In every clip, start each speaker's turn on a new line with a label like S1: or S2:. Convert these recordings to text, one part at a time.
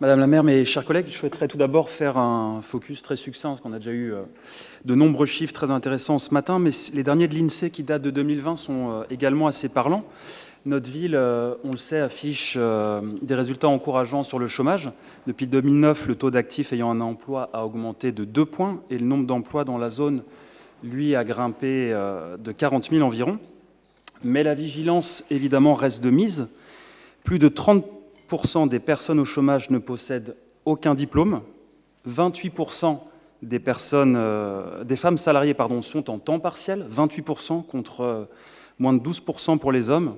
S1: Madame la maire, mes chers collègues, je souhaiterais tout d'abord faire un focus très succinct, parce qu'on a déjà eu de nombreux chiffres très intéressants ce matin, mais les derniers de l'INSEE qui datent de 2020 sont également assez parlants. Notre ville, on le sait, affiche des résultats encourageants sur le chômage. Depuis 2009, le taux d'actifs ayant un emploi a augmenté de 2 points et le nombre d'emplois dans la zone, lui, a grimpé de 40 000 environ. Mais la vigilance, évidemment, reste de mise. Plus de 30% des personnes au chômage ne possèdent aucun diplôme. 28% des femmes salariées sont en temps partiel, 28% contre moins de 12% pour les hommes.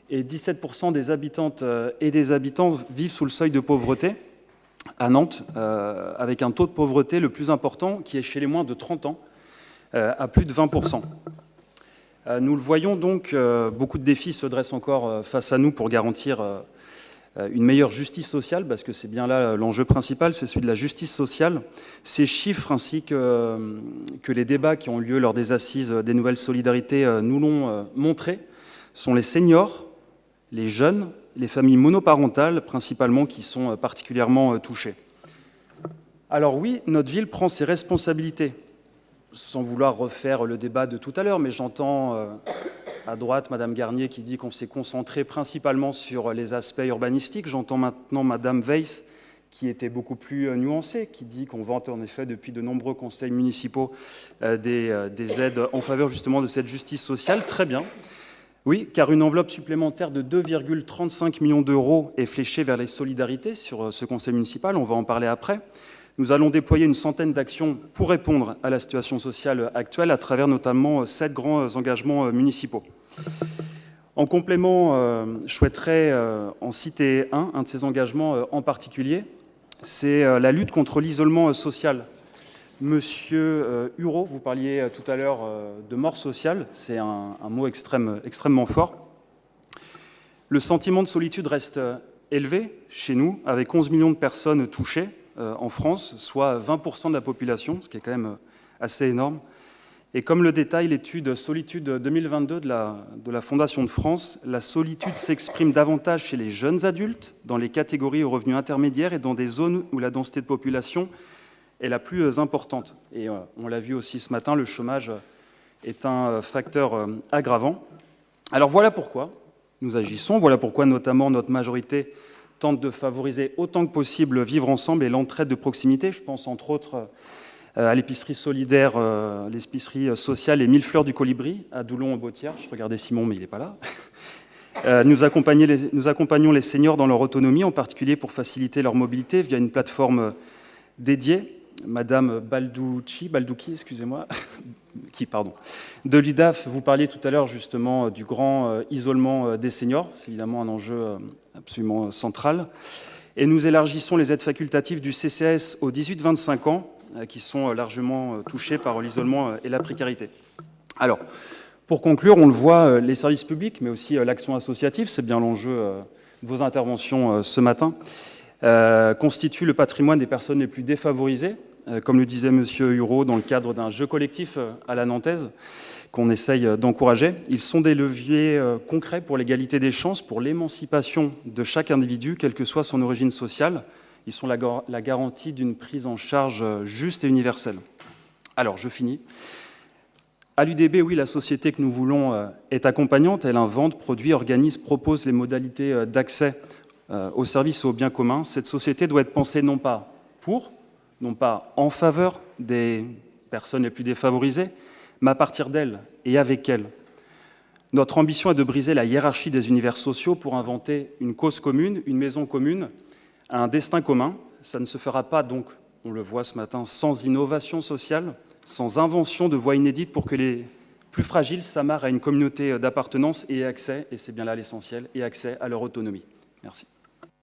S1: Et 17% des habitantes et des habitants vivent sous le seuil de pauvreté à Nantes, avec un taux de pauvreté le plus important qui est chez les moins de 30 ans, à plus de 20%. Nous le voyons donc, beaucoup de défis se dressent encore face à nous pour garantir une meilleure justice sociale, parce que c'est bien là l'enjeu principal, c'est celui de la justice sociale. Ces chiffres ainsi que les débats qui ont eu lieu lors des assises des nouvelles solidarités nous l'ont montré, sont les seniors, les jeunes, les familles monoparentales principalement qui sont particulièrement touchées. Alors oui, notre ville prend ses responsabilités, sans vouloir refaire le débat de tout à l'heure, mais j'entends à droite Madame Garnier qui dit qu'on s'est concentré principalement sur les aspects urbanistiques. J'entends maintenant Madame Weiss qui était beaucoup plus nuancée, qui dit qu'on vante en effet depuis de nombreux conseils municipaux des aides en faveur justement de cette justice sociale. Très bien. Oui, car une enveloppe supplémentaire de 2,35 millions d'euros est fléchée vers les solidarités sur ce conseil municipal, on va en parler après. Nous allons déployer une centaine d'actions pour répondre à la situation sociale actuelle à travers notamment 7 grands engagements municipaux. En complément, je souhaiterais en citer un de ces engagements en particulier, c'est la lutte contre l'isolement social. Monsieur Hureau, vous parliez tout à l'heure de mort sociale, c'est un mot extrêmement fort. Le sentiment de solitude reste élevé chez nous, avec 11 millions de personnes touchées en France, soit 20% de la population, ce qui est quand même assez énorme. Et comme le détaille l'étude Solitude 2022 de la Fondation de France, la solitude s'exprime davantage chez les jeunes adultes, dans les catégories aux revenus intermédiaires et dans des zones où la densité de population est la plus importante. Et on l'a vu aussi ce matin, le chômage est un facteur aggravant. Alors voilà pourquoi nous agissons, voilà pourquoi notamment notre majorité tente de favoriser autant que possible le vivre ensemble et l'entraide de proximité. Je pense entre autres à l'épicerie solidaire, l'épicerie sociale et 1000 fleurs du colibri à Doulon-en-Beautière. Je regardais Simon, mais il n'est pas là. Nous accompagnons les seniors dans leur autonomie, en particulier pour faciliter leur mobilité via une plateforme dédiée. Madame Baldouki, de l'UDAF, vous parliez tout à l'heure justement du grand isolement des seniors. C'est évidemment un enjeu absolument central. Et nous élargissons les aides facultatives du CCAS aux 18-25 ans, qui sont largement touchés par l'isolement et la précarité. Alors, pour conclure, on le voit, les services publics, mais aussi l'action associative, c'est bien l'enjeu de vos interventions ce matin, constituent le patrimoine des personnes les plus défavorisées, comme le disait M. Hureau dans le cadre d'un jeu collectif à la nantaise, qu'on essaye d'encourager. Ils sont des leviers concrets pour l'égalité des chances, pour l'émancipation de chaque individu, quelle que soit son origine sociale. Ils sont la garantie d'une prise en charge juste et universelle. Alors, je finis. À l'UDB, oui, la société que nous voulons est accompagnante. Elle invente, produit, organise, propose les modalités d'accès aux services et aux biens communs. Cette société doit être pensée non pas pour, non pas en faveur des personnes les plus défavorisées, mais à partir d'elles et avec elles. Notre ambition est de briser la hiérarchie des univers sociaux pour inventer une cause commune, une maison commune, un destin commun. Ça ne se fera pas, donc, on le voit ce matin, sans innovation sociale, sans invention de voies inédites pour que les plus fragiles s'amarrent à une communauté d'appartenance et aient accès, et c'est bien là l'essentiel, et accès à leur autonomie. Merci.